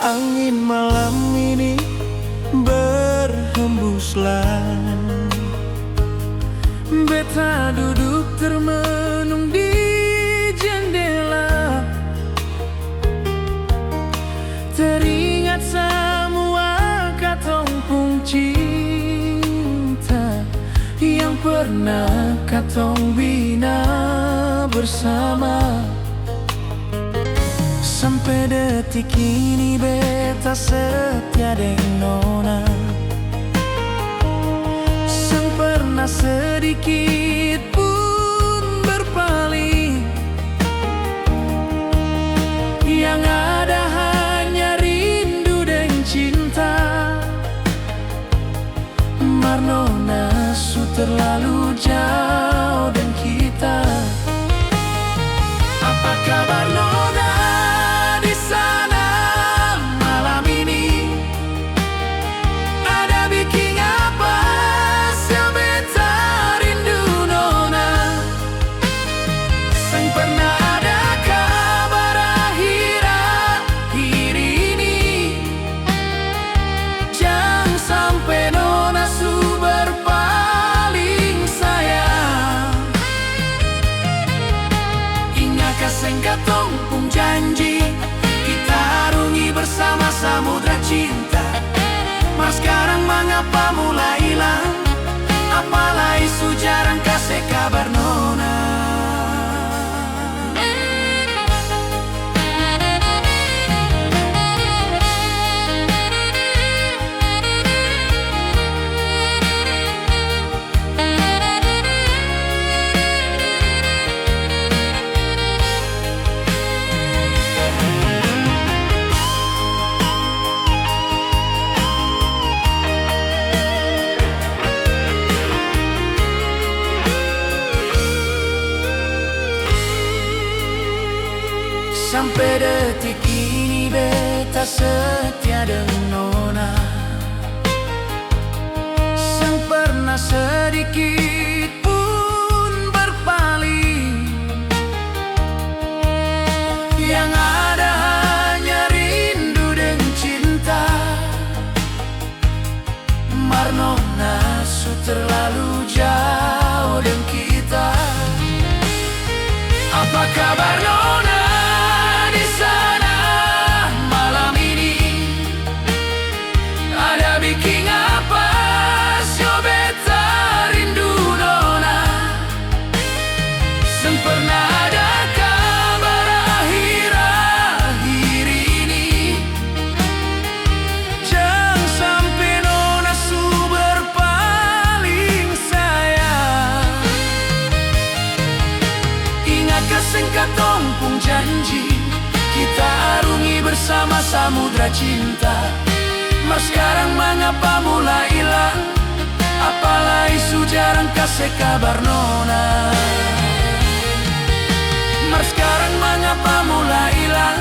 Angin malam ini berhembuslah, beta duduk termenung di jendela, teringat semua katong pung cinta yang pernah katong bina bersama. Sampai detik ini beta setia deng nona, sang pernah sedikit pun berpaling. Yang ada hanya rindu dan cinta. Mar nona su terlalu jauh dan kita. Apa kabar nona di sana malam ini? Ada bikin apa yang beta rindu nona? Sang pernah ada kabar akhir-akhir ini? Jangan sampai nona su berpaling sayang. Ingatkah seng katong pung janji, kita arungi bersama samudra cinta. Mas sekarang mengapa mulai hilang? Apalah isu jarang kasih kabar nona. Sampai detik ini beta setia dengan nona, sang pernah sedikit pun berpaling. Yang ada hanya rindu dan cinta. Mar nona su terlalu jauh dan kita. Apa kabar nona di sana malam ini? Ada bikin apa sio beta rindu nona? Sang pernah ada kabar akhir-akhir ini? Jangan sampai nona su berpaling sayang. Ingatkah seng katong pung janji, kita arungi bersama samudra cinta. Mar sekarang mengapa mulai hilang? Apalah isu jarang kasih kabar nona. Mar sekarang mengapa mulai hilang?